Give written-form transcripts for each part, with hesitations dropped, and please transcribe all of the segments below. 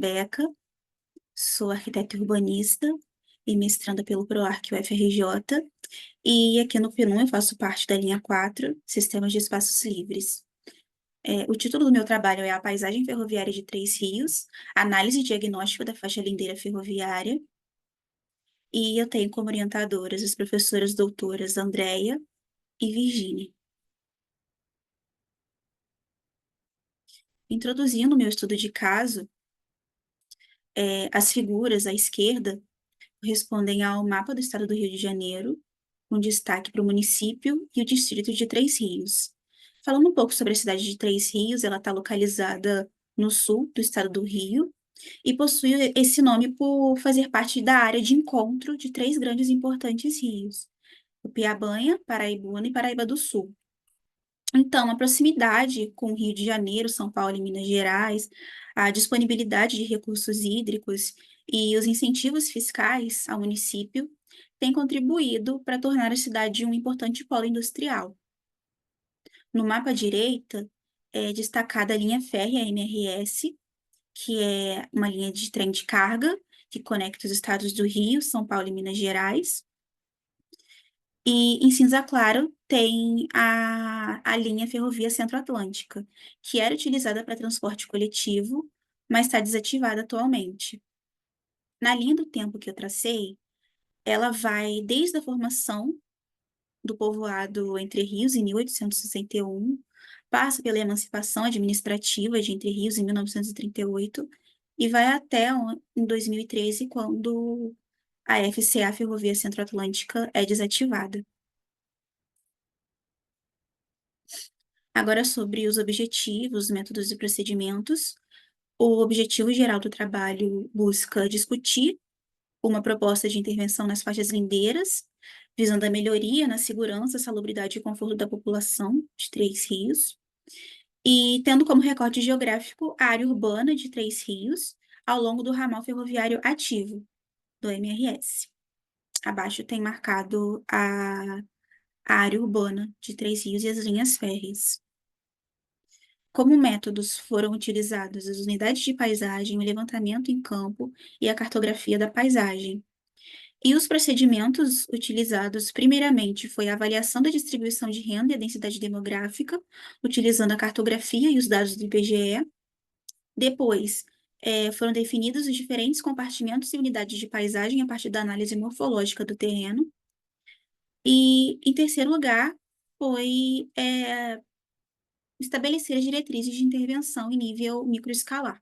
Beca, sou arquiteta urbanista e mestranda pelo PROARC UFRJ, e aqui no PNUM eu faço parte da linha 4, Sistemas de Espaços Livres. O título do meu trabalho é A Paisagem Ferroviária de Três Rios, Análise e Diagnóstico da Faixa Lindeira Ferroviária, e eu tenho como orientadoras as professoras doutoras Andréia e Virgínia. Introduzindo o meu estudo de caso, as figuras à esquerda correspondem ao mapa do estado do Rio de Janeiro, com destaque para o município e o distrito de Três Rios. Falando um pouco sobre a cidade de Três Rios, ela está localizada no sul do estado do Rio e possui esse nome por fazer parte da área de encontro de três grandes e importantes rios, o Piabanha, Paraibuna e Paraíba do Sul. Então, a proximidade com o Rio de Janeiro, São Paulo e Minas Gerais, a disponibilidade de recursos hídricos e os incentivos fiscais ao município têm contribuído para tornar a cidade um importante polo industrial. No mapa à direita é destacada a linha férrea MRS, que é uma linha de trem de carga que conecta os estados do Rio, São Paulo e Minas Gerais. E em cinza claro tem a linha Ferrovia Centro-Atlântica, que era utilizada para transporte coletivo, mas está desativada atualmente. Na linha do tempo que eu tracei, ela vai desde a formação do povoado Entre Rios, em 1861, passa pela emancipação administrativa de Entre Rios, em 1938, e vai até em 2013, quando a FCA, Ferrovia Centro-Atlântica, é desativada. Agora, sobre os objetivos, métodos e procedimentos. O objetivo geral do trabalho busca discutir uma proposta de intervenção nas faixas lindeiras, visando a melhoria na segurança, salubridade e conforto da população de Três Rios, e tendo como recorte geográfico a área urbana de Três Rios, ao longo do ramal ferroviário ativo, do MRS. Abaixo tem marcado a área urbana de Três Rios e as linhas férreas. Como métodos foram utilizados as unidades de paisagem, o levantamento em campo e a cartografia da paisagem. E os procedimentos utilizados, primeiramente, foi a avaliação da distribuição de renda e a densidade demográfica, utilizando a cartografia e os dados do IBGE. Depois, foram definidos os diferentes compartimentos e unidades de paisagem a partir da análise morfológica do terreno. E, em terceiro lugar, foi estabelecer as diretrizes de intervenção em nível microescalar.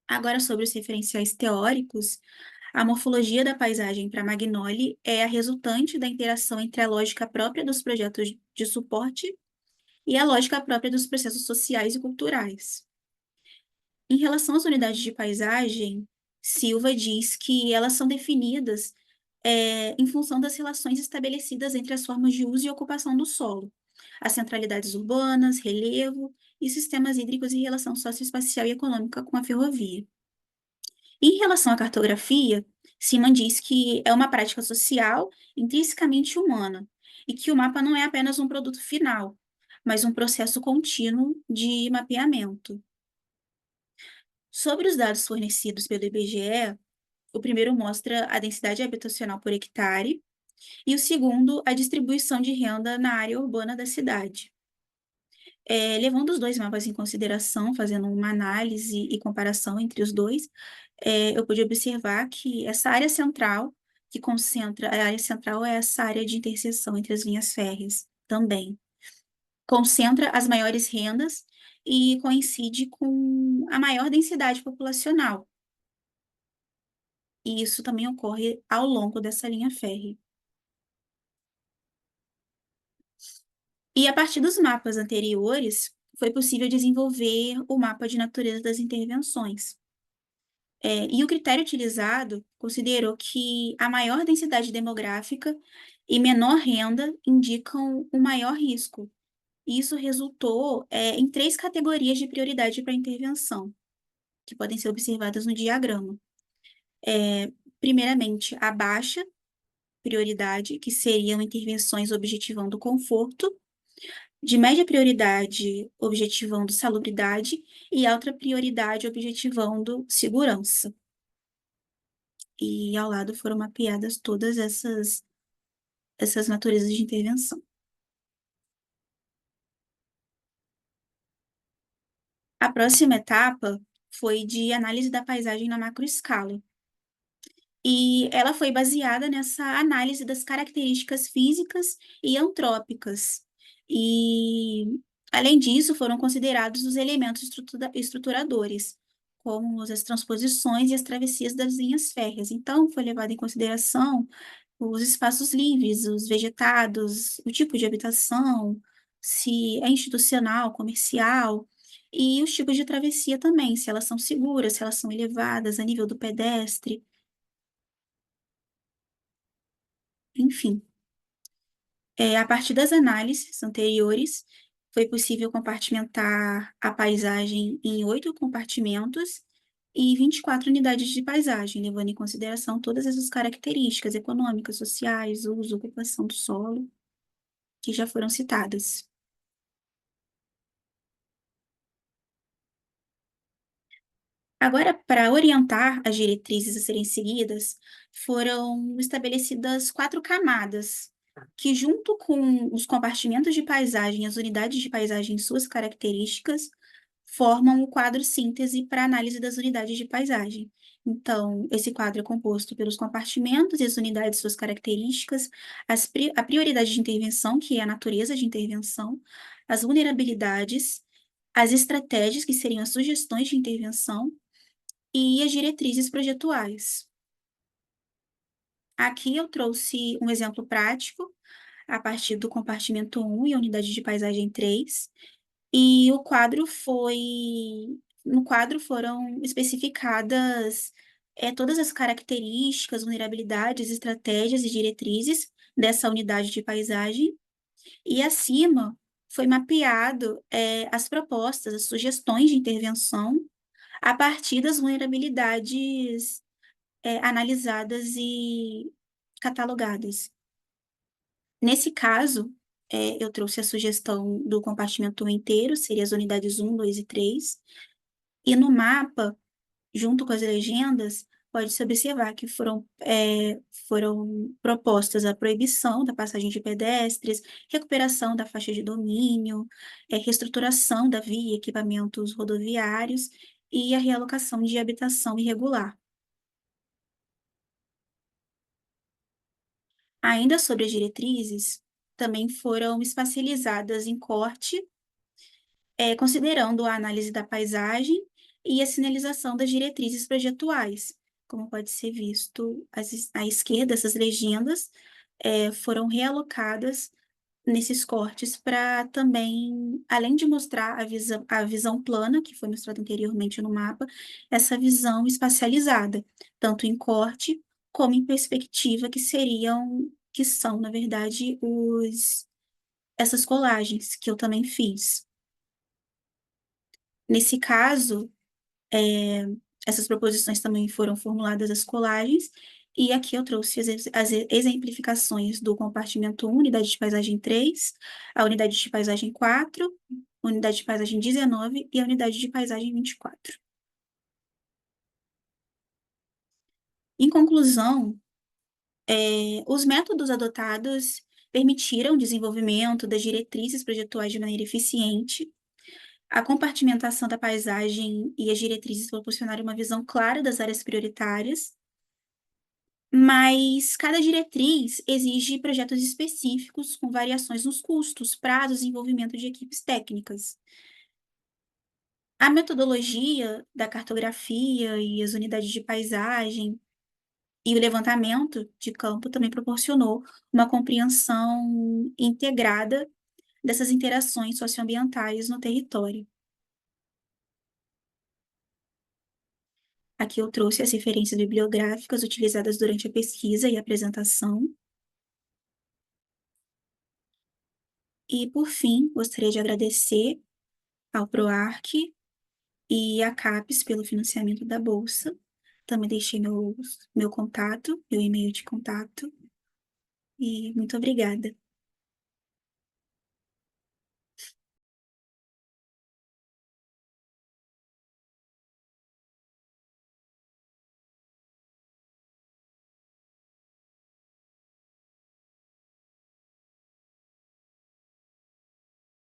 Agora, sobre os referenciais teóricos, a morfologia da paisagem para Magnoli é a resultante da interação entre a lógica própria dos projetos de suporte e a lógica própria dos processos sociais e culturais. Em relação às unidades de paisagem, Silva diz que elas são definidas em função das relações estabelecidas entre as formas de uso e ocupação do solo, as centralidades urbanas, relevo e sistemas hídricos em relação socioespacial e econômica com a ferrovia. Em relação à cartografia, Simon diz que é uma prática social intrinsecamente humana e que o mapa não é apenas um produto final, mas um processo contínuo de mapeamento. Sobre os dados fornecidos pelo IBGE, o primeiro mostra a densidade habitacional por hectare e o segundo, a distribuição de renda na área urbana da cidade. Levando os dois mapas em consideração, fazendo uma análise e comparação entre os dois, eu pude observar que essa área central, que concentra, a área central é essa área de interseção entre as linhas férreas também, concentra as maiores rendas e coincide com a maior densidade populacional. E isso também ocorre ao longo dessa linha férrea. E a partir dos mapas anteriores, foi possível desenvolver o mapa de natureza das intervenções. E o critério utilizado considerou que a maior densidade demográfica e menor renda indicam o maior risco. Isso resultou em três categorias de prioridade para a intervenção, que podem ser observadas no diagrama. Primeiramente, a baixa prioridade, que seriam intervenções objetivando o conforto. de média prioridade objetivando salubridade e alta prioridade objetivando segurança. E ao lado foram mapeadas todas essas naturezas de intervenção. A próxima etapa foi de análise da paisagem na macroescala. E ela foi baseada nessa análise das características físicas e antrópicas. E, além disso, foram considerados os elementos estruturadores, como as transposições e as travessias das linhas férreas. Então, foi levado em consideração os espaços livres, os vegetados, o tipo de habitação, se é institucional, comercial, e os tipos de travessia também, se elas são seguras, se elas são elevadas a nível do pedestre, enfim. A partir das análises anteriores, foi possível compartimentar a paisagem em 8 compartimentos e 24 unidades de paisagem, levando em consideração todas essas características econômicas, sociais, uso, ocupação do solo, que já foram citadas. Agora, para orientar as diretrizes a serem seguidas, foram estabelecidas 4 camadas, que, junto com os compartimentos de paisagem e as unidades de paisagem em suas características, formam o quadro síntese para análise das unidades de paisagem. Então, esse quadro é composto pelos compartimentos e as unidades de suas características, a prioridade de intervenção, que é a natureza de intervenção, as vulnerabilidades, as estratégias, que seriam as sugestões de intervenção, e as diretrizes projetuais. Aqui eu trouxe um exemplo prático a partir do compartimento 1 e a unidade de paisagem 3, e no quadro foram especificadas todas as características, vulnerabilidades, estratégias e diretrizes dessa unidade de paisagem, e acima foi mapeado as propostas, as sugestões de intervenção a partir das vulnerabilidades analisadas e catalogadas. Nesse caso, eu trouxe a sugestão do compartimento inteiro, seria as unidades 1, 2 e 3, e no mapa, junto com as legendas, pode-se observar que foram propostas a proibição da passagem de pedestres, recuperação da faixa de domínio, reestruturação da via e equipamentos rodoviários e a realocação de habitação irregular. Ainda sobre as diretrizes, também foram espacializadas em corte, considerando a análise da paisagem e a sinalização das diretrizes projetuais. Como pode ser visto à esquerda, essas legendas foram realocadas nesses cortes para também, além de mostrar a visão plana, que foi mostrada anteriormente no mapa, essa visão espacializada, tanto em corte como em perspectiva, que são, na verdade, essas colagens que eu também fiz. Nesse caso, é, essas proposições também foram formuladas as colagens, e aqui eu trouxe as exemplificações do compartimento 1, unidade de paisagem 3, a unidade de paisagem 4, unidade de paisagem 19 e a unidade de paisagem 24. Em conclusão, os métodos adotados permitiram o desenvolvimento das diretrizes projetuais de maneira eficiente. A compartimentação da paisagem e as diretrizes proporcionaram uma visão clara das áreas prioritárias, mas cada diretriz exige projetos específicos com variações nos custos, prazos e envolvimento de equipes técnicas. A metodologia da cartografia e as unidades de paisagem e o levantamento de campo também proporcionou uma compreensão integrada dessas interações socioambientais no território. Aqui eu trouxe as referências bibliográficas utilizadas durante a pesquisa e a apresentação. E, por fim, gostaria de agradecer ao PROARC e à CAPES pelo financiamento da bolsa. Também deixei meu contato, meu e-mail de contato. E muito obrigada.